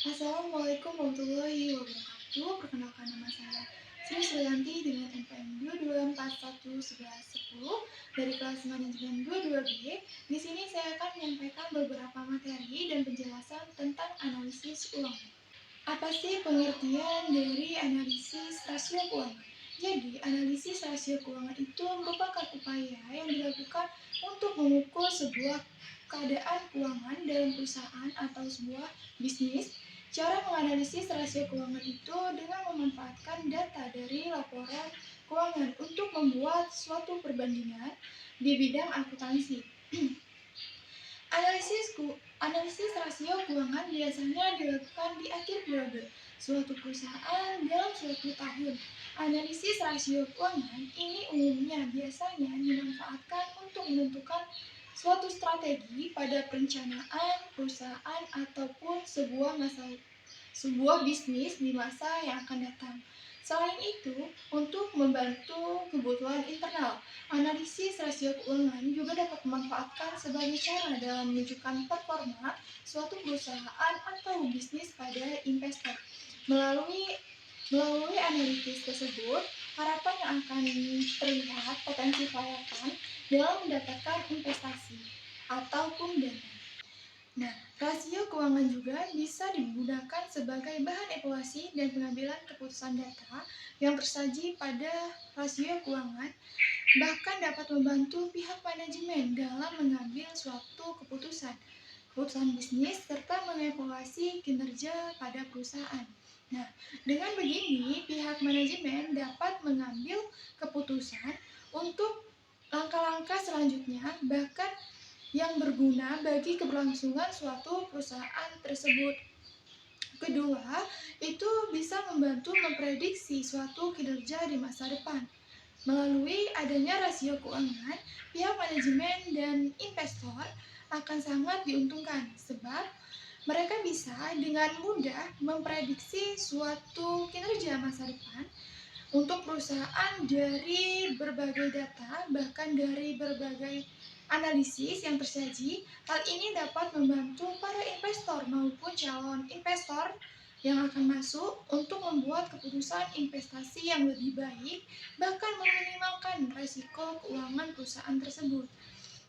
Assalamualaikum warahmatullahi wabarakatuh. Perkenalkan nama saya Sri Sulianti dengan NPM 22411110 dari kelas manajemen 22B. Di sini saya akan menyampaikan beberapa materi dan penjelasan tentang analisis ulangan. Apa sih pengertian dari analisis rasio keuangan? Jadi, analisis rasio keuangan itu merupakan upaya yang dilakukan untuk mengukur sebuah keadaan keuangan dalam perusahaan atau sebuah bisnis. Cara menganalisis rasio keuangan itu dengan memanfaatkan data dari laporan keuangan untuk membuat suatu perbandingan di bidang akuntansi. Analisis rasio keuangan biasanya dilakukan di akhir periode suatu perusahaan dalam suatu tahun. Analisis rasio keuangan ini umumnya biasanya dimanfaatkan untuk menentukan suatu strategi pada perencanaan perusahaan ataupun sebuah bisnis di masa yang akan datang. Selain itu, untuk membantu kebutuhan internal, analisis rasio keuangan juga dapat dimanfaatkan sebagai cara dalam menunjukkan performa suatu perusahaan atau bisnis pada investor. Melalui melalui analisis tersebut, harapan yang akan terlihat potensi kelayakan dalam mendapatkan investasi ataupun dana. Nah, rasio keuangan juga bisa digunakan sebagai bahan evaluasi dan pengambilan keputusan data yang tersaji pada rasio keuangan, bahkan dapat membantu pihak manajemen dalam mengambil suatu keputusan bisnis serta mengevaluasi kinerja pada perusahaan. Nah, dengan begini pihak manajemen dapat mengambil keputusan untuk langkah-langkah selanjutnya, bahkan yang berguna bagi keberlangsungan suatu perusahaan tersebut. Kedua, itu bisa membantu memprediksi suatu kinerja di masa depan. Melalui adanya rasio keuangan, pihak manajemen dan investor akan sangat diuntungkan sebab mereka bisa dengan mudah memprediksi suatu kinerja masa depan untuk perusahaan dari berbagai data, bahkan dari berbagai analisis yang tersaji. Hal ini dapat membantu para investor maupun calon investor yang akan masuk untuk membuat keputusan investasi yang lebih baik, bahkan meminimalkan risiko keuangan perusahaan tersebut.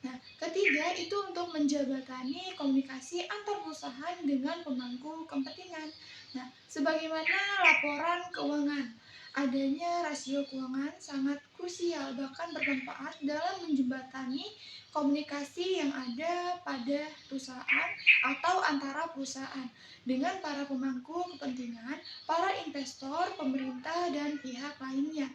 Nah, ketiga itu untuk menjabatani komunikasi antar perusahaan dengan pemangku kepentingan. Nah, sebagaimana laporan keuangan, adanya rasio keuangan sangat krusial bahkan bermanfaat dalam menjembatani komunikasi yang ada pada perusahaan atau antara perusahaan dengan para pemangku kepentingan, para investor, pemerintah, dan pihak lainnya.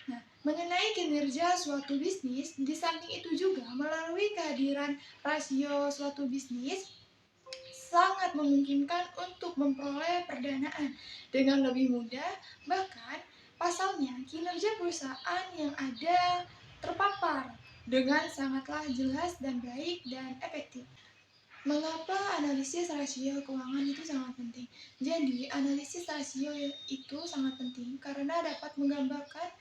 Nah, mengenai kinerja suatu bisnis, di samping itu juga melalui kehadiran rasio suatu bisnis sangat memungkinkan untuk memperoleh perdanaan dengan lebih mudah, bahkan pasalnya kinerja perusahaan yang ada terpapar dengan sangatlah jelas dan baik dan efektif. Mengapa analisis rasio keuangan itu sangat penting? Jadi, analisis rasio itu sangat penting karena dapat menggambarkan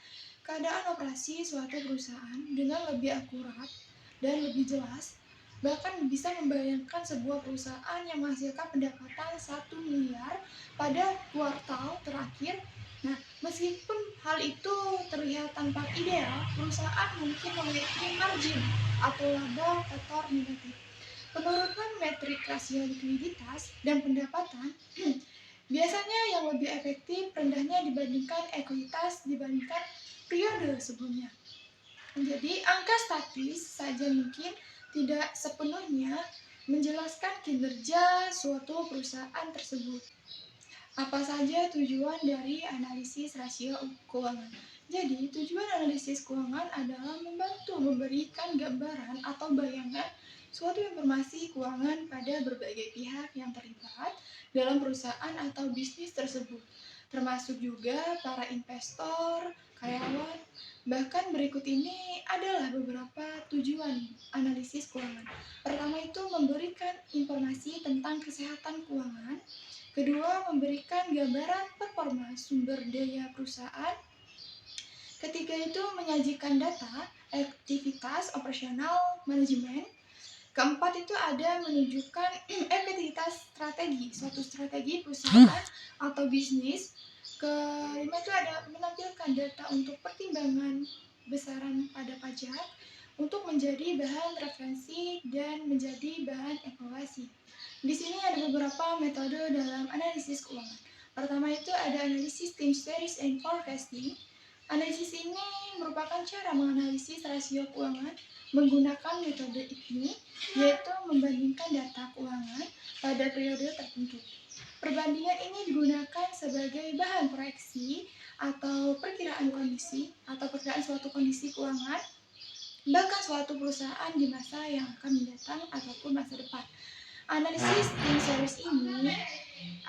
keadaan operasi suatu perusahaan dengan lebih akurat dan lebih jelas, bahkan bisa membayangkan sebuah perusahaan yang menghasilkan pendapatan 1 miliar pada kuartal terakhir. Nah, meskipun hal itu terlihat tampak ideal, perusahaan mungkin memiliki margin atau laba kotor negatif. Penurunan metrik rasio likuiditas dan pendapatan biasanya yang lebih efektif rendahnya dibandingkan ekuitas dibandingkan periode sebelumnya. Jadi, angka statis saja mungkin tidak sepenuhnya menjelaskan kinerja suatu perusahaan tersebut. Apa saja tujuan dari analisis rasio keuangan? Jadi, tujuan analisis keuangan adalah membantu memberikan gambaran atau bayangan suatu informasi keuangan pada berbagai pihak yang terlibat dalam perusahaan atau bisnis tersebut, termasuk juga para investor, karyawan. Bahkan berikut ini adalah beberapa tujuan analisis keuangan. Pertama itu memberikan informasi tentang kesehatan keuangan. Kedua, memberikan gambaran performa sumber daya perusahaan. Ketiga itu menyajikan data aktivitas operasional manajemen. Keempat itu ada menunjukkan efektivitas strategi, suatu strategi perusahaan atau bisnis. Kelima itu ada menampilkan data untuk pertimbangan besaran pada pajak untuk menjadi bahan referensi dan menjadi bahan evaluasi. Di sini ada beberapa metode dalam analisis keuangan. Pertama itu ada analisis time series and forecasting. Analisis ini merupakan cara menganalisis rasio keuangan menggunakan metode ini, yaitu membandingkan data keuangan pada periode tertentu. Perbandingan ini digunakan sebagai bahan proyeksi atau perkiraan kondisi atau perkiraan suatu kondisi keuangan, bahkan suatu perusahaan di masa yang akan mendatang ataupun masa depan. Analisis time series ini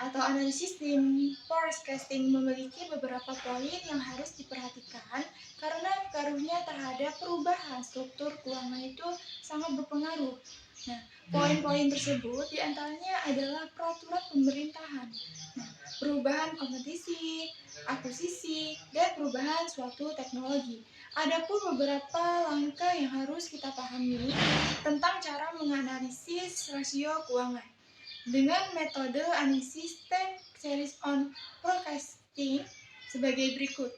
atau analisis tim forecasting memiliki beberapa poin yang harus diperhatikan karena pengaruhnya terhadap perubahan struktur keuangan itu sangat berpengaruh. Nah, poin-poin tersebut diantaranya adalah peraturan pemerintahan, perubahan kompetisi, akuisisi, dan perubahan suatu teknologi. Adapun beberapa langkah yang harus kita pahami tentang cara menganalisis rasio keuangan. Dengan metode analisis time series on forecasting sebagai berikut.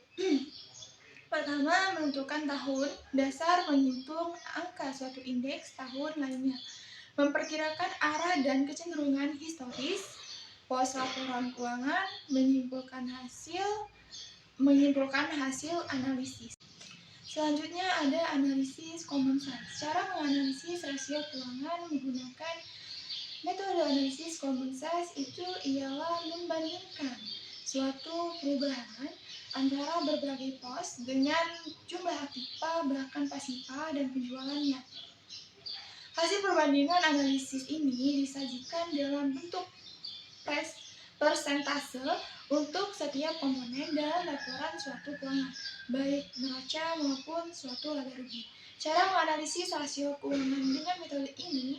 Pertama, menentukan tahun dasar menghitung angka suatu indeks tahun lainnya. Memperkirakan arah dan kecenderungan historis. Pos laporan keuangan menyimpulkan hasil analisis. Selanjutnya ada analisis common sense. Cara menganalisis rasio keuangan menggunakan metode analisis common sense itu ialah membandingkan suatu perubahan antara berbagai pos dengan jumlah aktiva, bahkan pasiva, dan penjualannya. Hasil perbandingan analisis ini disajikan dalam bentuk persentase untuk setiap komponen dalam laporan suatu keuangan, baik neraca maupun suatu laba rugi. Cara menganalisis rasio keuangan dengan metode ini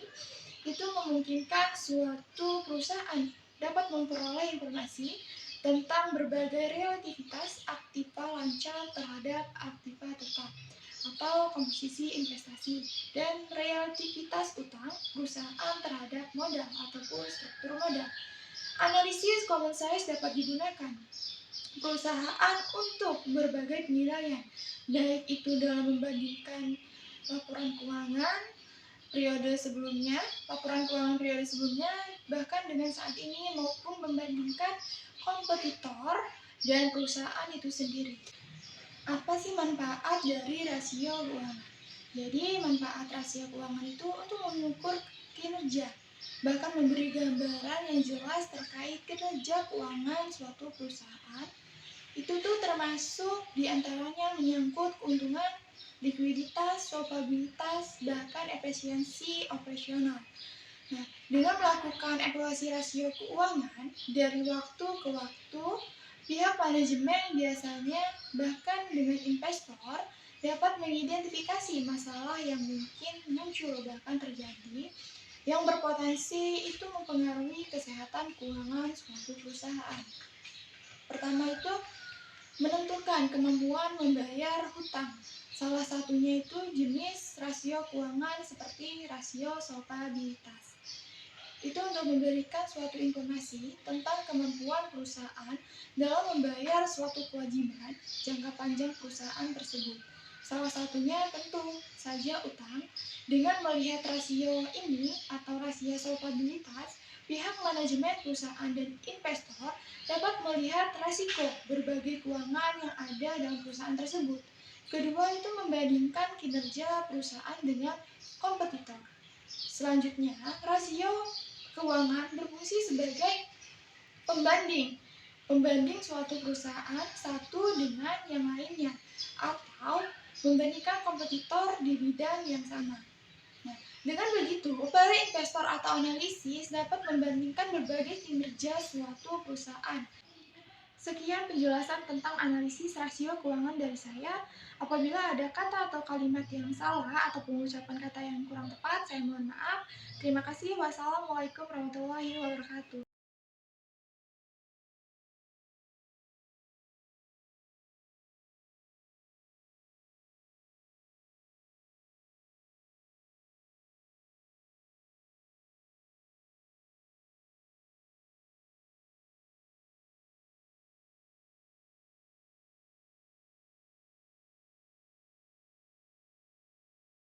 itu memungkinkan suatu perusahaan dapat memperoleh informasi tentang berbagai relativitas aktiva lancang terhadap aktiva tetap atau komposisi investasi dan relativitas utang perusahaan terhadap modal ataupun struktur modal. Analisis common size dapat digunakan perusahaan untuk berbagai penilaian, baik itu dalam membandingkan laporan keuangan periode sebelumnya, bahkan dengan saat ini, maupun membandingkan kompetitor dan perusahaan itu sendiri. Apa sih manfaat dari rasio keuangan? Jadi manfaat rasio keuangan itu untuk mengukur kinerja, bahkan memberi gambaran yang jelas terkait kinerja keuangan suatu perusahaan. Itu tuh termasuk diantaranya menyangkut keuntungan, likuiditas, solvabilitas, bahkan efisiensi operasional. Nah, dengan melakukan evaluasi rasio keuangan dari waktu ke waktu, pihak manajemen biasanya bahkan dengan investor dapat mengidentifikasi masalah yang mungkin muncul bahkan terjadi yang berpotensi itu mempengaruhi kesehatan keuangan suatu perusahaan. Pertama itu menentukan kemampuan membayar hutang. Salah satunya itu jenis rasio keuangan seperti rasio solvabilitas. Itu untuk memberikan suatu informasi tentang kemampuan perusahaan dalam membayar suatu kewajiban jangka panjang perusahaan tersebut. Salah satunya tentu saja utang. Dengan melihat rasio ini atau rasio solvabilitas, pihak manajemen perusahaan dan investor dapat melihat resiko berbagai keuangan yang ada dalam perusahaan tersebut. Kedua itu membandingkan kinerja perusahaan dengan kompetitor. Selanjutnya, rasio keuangan berfungsi sebagai pembanding suatu perusahaan satu dengan yang lainnya atau membandingkan kompetitor di bidang yang sama. Nah, dengan begitu, para investor atau analisis dapat membandingkan berbagai kinerja suatu perusahaan. Sekian penjelasan tentang analisis rasio keuangan dari saya. Apabila ada kata atau kalimat yang salah atau pengucapan kata yang kurang tepat, saya mohon maaf. Terima kasih. Wassalamualaikum warahmatullahi wabarakatuh.